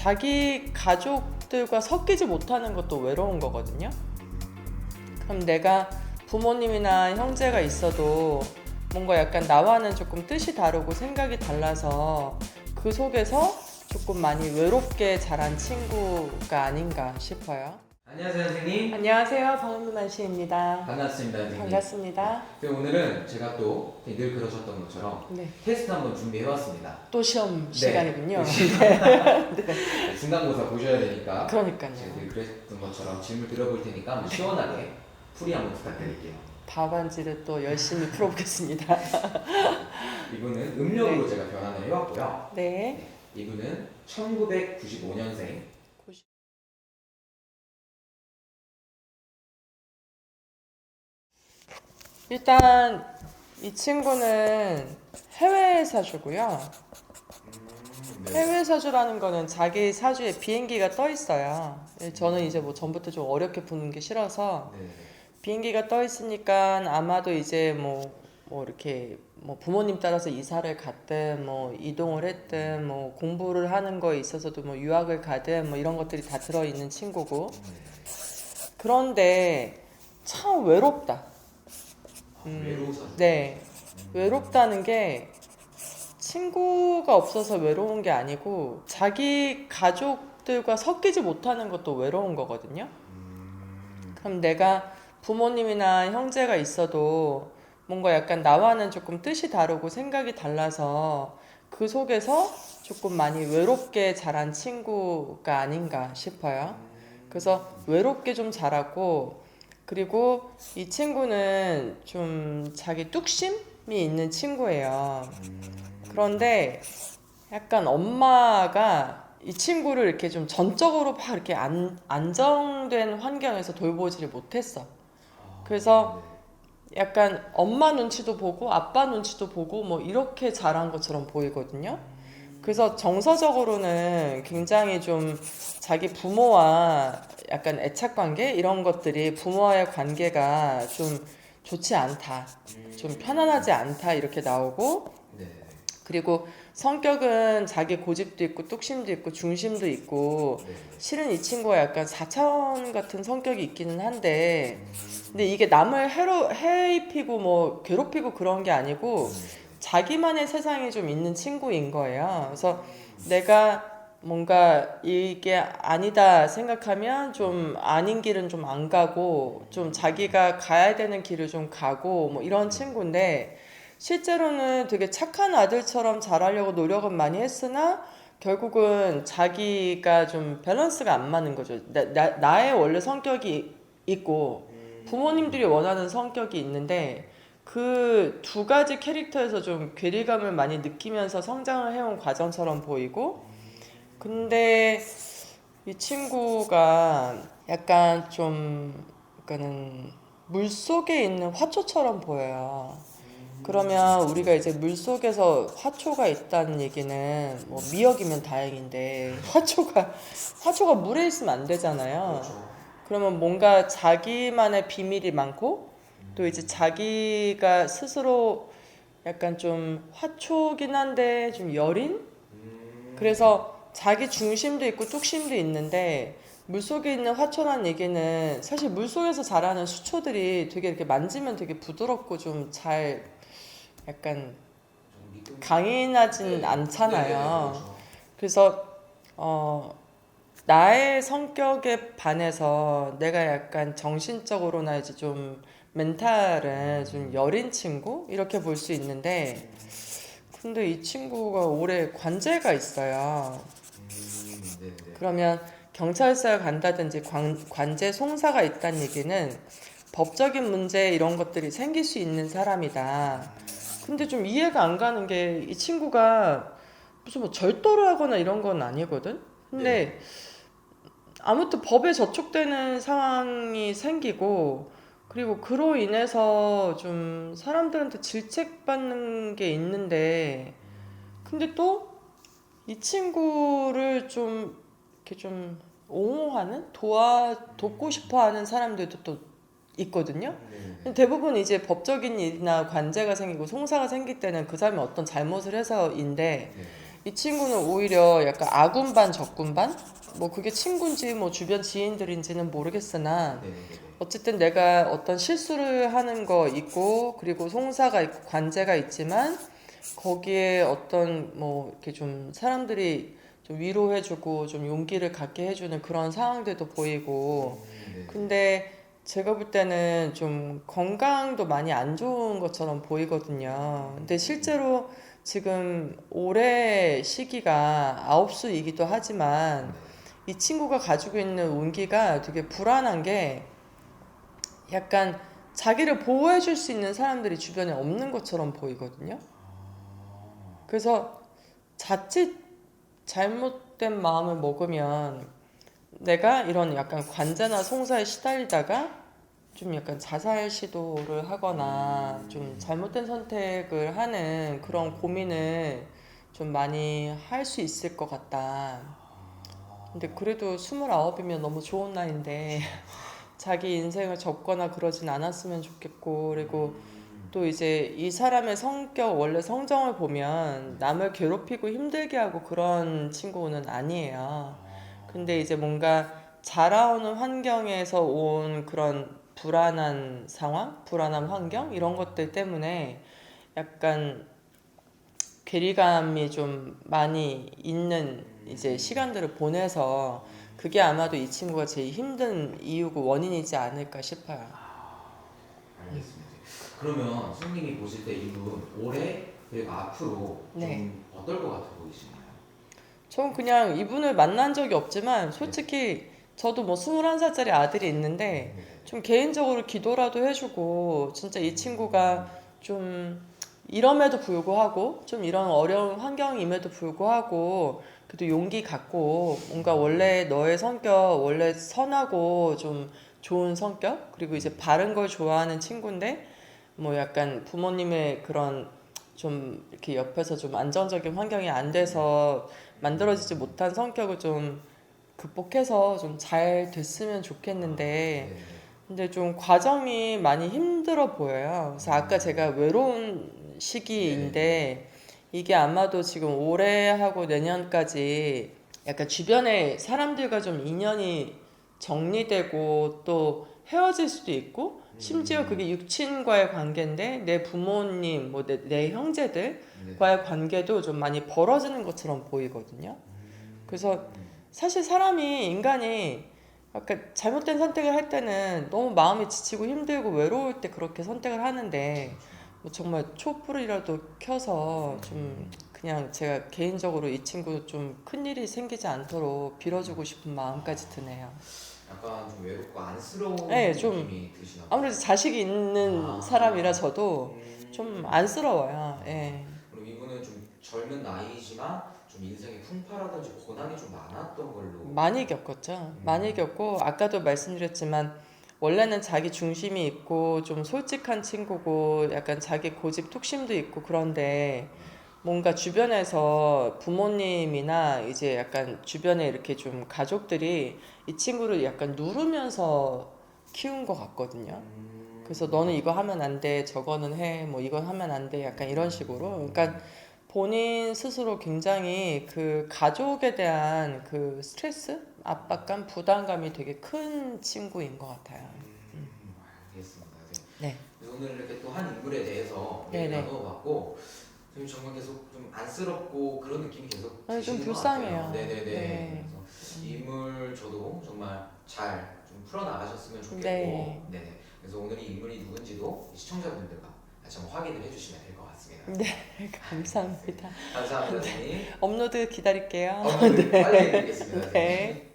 자기 가족들과 섞이지 못하는 것도 외로운 거거든요. 그럼 내가 부모님이나 형제가 있어도 뭔가 약간 나와는 조금 뜻이 다르고 생각이 달라서 그 속에서 조금 많이 외롭게 자란 친구가 아닌가 싶어요. 안녕하세요, 선생님. 안녕하세요, 박은만 씨입니다. 반갑습니다, 선생님. 반갑습니다. 네, 오늘은 제가 또 늘 그러셨던 것처럼 네, 테스트 한번 준비해왔습니다. 또 시험 네. 시간이군요. 네, 중간고사 보셔야 되니까 그러니까요. 제가 늘 그랬던 것처럼 질문 드려볼 테니까 한번 시원하게 풀이 한번 부탁드릴게요. 답안지를 또 열심히 풀어보겠습니다. 이분은 음력으로 네. 제가 변환을 해왔고요. 네. 이분은 1995년생. 일단 이 친구는 해외 사주고요. 해외 사주라는 거는 자기 사주에 비행기가 떠 있어요. 저는 이제 뭐 전부터 좀 어렵게 푸는 게 싫어서 네. 비행기가 떠 있으니까 아마도 이제 뭐 이렇게 뭐 부모님 따라서 이사를 갔든 뭐 이동을 했든 뭐 공부를 하는 거에 있어서도 뭐 유학을 가든 뭐 이런 것들이 다 들어 있는 친구고. 그런데 참 외롭다. 외로우셔. 네. 외롭다는 게 친구가 없어서 외로운 게 아니고 자기 가족들과 섞이지 못하는 것도 외로운 거거든요. 그럼 내가 부모님이나 형제가 있어도 뭔가 약간 나와는 조금 뜻이 다르고 생각이 달라서 그 속에서 조금 많이 외롭게 자란 친구가 아닌가 싶어요. 그래서 외롭게 좀 자랐고, 그리고 이 친구는 좀 자기 뚝심이 있는 친구예요. 그런데 약간 엄마가 이 친구를 이렇게 좀 전적으로 막 이렇게 안정된 환경에서 돌보지를 못했어. 그래서 약간 엄마 눈치도 보고 아빠 눈치도 보고 뭐 이렇게 자란 것처럼 보이거든요. 그래서 정서적으로는 굉장히 좀 자기 부모와 약간 애착 관계 이런 것들이 부모와의 관계가 좀 좋지 않다. 좀 편안하지 않다 이렇게 나오고, 네. 그리고 성격은 자기 고집도 있고 뚝심도 있고 중심도 있고, 네. 실은 이 친구가 약간 4차원 같은 성격이 있기는 한데, 근데 이게 남을 해입히고 뭐 괴롭히고 그런 게 아니고 자기만의 세상이 좀 있는 친구인 거예요. 그래서 내가 뭔가 이게 아니다 생각하면 좀 아닌 길은 좀 안 가고 좀 자기가 가야 되는 길을 좀 가고 뭐 이런 친구인데, 실제로는 되게 착한 아들처럼 자라려고 노력은 많이 했으나 결국은 자기가 좀 밸런스가 안 맞는 거죠. 나의 원래 성격이 있고 부모님들이 원하는 성격이 있는데 그 두 가지 캐릭터에서 좀 괴리감을 많이 느끼면서 성장을 해온 과정처럼 보이고, 근데 이 친구가 약간 좀 약간은 물속에 있는 화초처럼 보여요. 그러면 우리가 이제 물속에서 화초가 있다는 얘기는 뭐 미역이면 다행인데 화초가 물에 있으면 안 되잖아요. 그렇죠. 그러면 뭔가 자기만의 비밀이 많고 또 이제 자기가 스스로 약간 좀 화초긴 한데 좀 여린? 그래서 자기 중심도 있고 뚝심도 있는데, 물속에 있는 화초라는 얘기는 사실 물속에서 자라는 수초들이 되게 이렇게 만지면 되게 부드럽고 좀 잘 약간 강인하진 않잖아요. 그렇죠. 그래서 나의 성격에 반해서 내가 약간 정신적으로나 이제 좀 멘탈은 좀 여린 친구 이렇게 볼 수 있는데, 근데 이 친구가 올해 관제가 있어요. 네. 그러면 경찰서에 간다든지 관제 송사가 있다는 얘기는 법적인 문제 이런 것들이 생길 수 있는 사람이다. 근데 좀 이해가 안 가는 게 이 친구가 무슨 뭐 절도를 하거나 이런 건 아니거든? 근데 아무튼 법에 저촉되는 상황이 생기고, 그리고 그로 인해서 좀 사람들한테 질책받는 게 있는데, 근데 또 이 친구를 좀 이렇게 좀 옹호하는 돕고 싶어 하는 사람들도 또 있거든요. 네. 대부분 이제 법적인 일이나 관제가 생기고 송사가 생길 때는 그 사람이 어떤 잘못을 해서인데, 네. 이 친구는 오히려 약간 아군 반 적군 반? 뭐 그게 친구인지 뭐 주변 지인들인지는 모르겠으나 네네네. 어쨌든 내가 어떤 실수를 하는 거 있고 그리고 송사가 있고 관제가 있지만 거기에 어떤 뭐 이렇게 좀 사람들이 좀 위로해주고 좀 용기를 갖게 해주는 그런 상황들도 보이고 네. 근데 제가 볼 때는 좀 건강도 많이 안 좋은 것처럼 보이거든요. 근데 실제로 지금 올해 시기가 아홉수이기도 하지만 이 친구가 가지고 있는 운기가 되게 불안한 게 약간 자기를 보호해 줄 수 있는 사람들이 주변에 없는 것처럼 보이거든요. 그래서 자칫 잘못된 마음을 먹으면 내가 이런 약간 관제나 송사에 시달리다가 좀 약간 자살 시도를 하거나 좀 잘못된 선택을 하는 그런 고민을 좀 많이 할 수 있을 것 같다. 근데 그래도 29이면 너무 좋은 나이인데 자기 인생을 접거나 그러진 않았으면 좋겠고 그리고 또 이제 이 사람의 성격 원래 성정을 보면 남을 괴롭히고 힘들게 하고 그런 친구는 아니에요. 근데 이제 뭔가 자라오는 환경에서 온 그런 불안한 상황, 불안한 환경 이런 것들 때문에 약간 괴리감이 좀 많이 있는 이제 시간들을 보내서 그게 아마도 이 친구가 제일 힘든 이유고 원인이지 않을까 싶어요. 알겠습니다. 그러면 선생님이 보실 때 이분 올해 그리고 앞으로 네. 좀 어떨 것 같아 보이시나요? 전 그냥 이분을 만난 적이 없지만 솔직히 저도 뭐 21살짜리 아들이 있는데 좀 개인적으로 기도라도 해주고 진짜 이 친구가 좀 이럼에도 불구하고 좀 이런 어려운 환경임에도 불구하고 그래도 용기 갖고 뭔가 원래 너의 성격 원래 선하고 좀 좋은 성격 그리고 이제 바른 걸 좋아하는 친구인데 뭐 약간 부모님의 그런 좀 이렇게 옆에서 좀 안정적인 환경이 안 돼서 만들어지지 못한 성격을 좀 극복해서 좀 잘 됐으면 좋겠는데 근데 좀 과정이 많이 힘들어 보여요. 그래서 아까 제가 외로운 시기인데 이게 아마도 지금 올해하고 내년까지 약간 주변에 사람들과 좀 인연이 정리되고 또 헤어질 수도 있고 심지어 그게 육친과의 관계인데 내 부모님 뭐 내 형제들과의 관계도 좀 많이 벌어지는 것처럼 보이거든요. 그래서 사실 사람이 인간이 약간 잘못된 선택을 할 때는 너무 마음이 지치고 힘들고 외로울 때 그렇게 선택을 하는데 뭐 정말 촛불이라도 켜서 좀 그냥 제가 개인적으로 이 친구 좀 큰일이 생기지 않도록 빌어주고 싶은 마음까지 드네요. 약간 좀 외롭고 안쓰러운 네, 좀 느낌이 드시나 봐요. 아무래도 자식이 있는 사람이라 저도 음. 좀 안쓰러워요. 예. 그럼 이분은 좀 젊은 나이지만 좀 인생의 풍파라든지 고난이 좀 많았던 걸로 많이 겪었죠. 많이 겪고 아까도 말씀드렸지만 원래는 자기 중심이 있고 좀 솔직한 친구고 약간 자기 고집 툭심도 있고 그런데 뭔가 주변에서 부모님이나 이제 약간 주변에 이렇게 좀 가족들이 이 친구를 약간 누르면서 키운 것 같거든요. 그래서 너는 이거 하면 안 돼, 저거는 해, 뭐 이건 하면 안 돼, 약간 이런 식으로. 그러니까 본인 스스로 굉장히 그 가족에 대한 그 스트레스, 압박감, 부담감이 되게 큰 친구인 것 같아요. 알겠습니다. 네. 그래서 오늘 이렇게 또 한 인물에 대해서 얘기 네네. 나눠봤고 선생님 정말 계속 좀 안쓰럽고 그런 느낌이 계속 아니, 좀 드시는 것 불쌍해요. 같아요. 네네네. 네. 그래서 이 인물 저도 정말 잘 좀 풀어나가셨으면 좋겠고 네. 네네. 그래서 오늘 이 인물이 누군지도 시청자분들과 같이 한번 확인을 해주시면 될 것 같습니다. 네, 감사합니다. 감사합니다, 선생님. 업로드 기다릴게요. 빨리 해드리겠습니다. 네.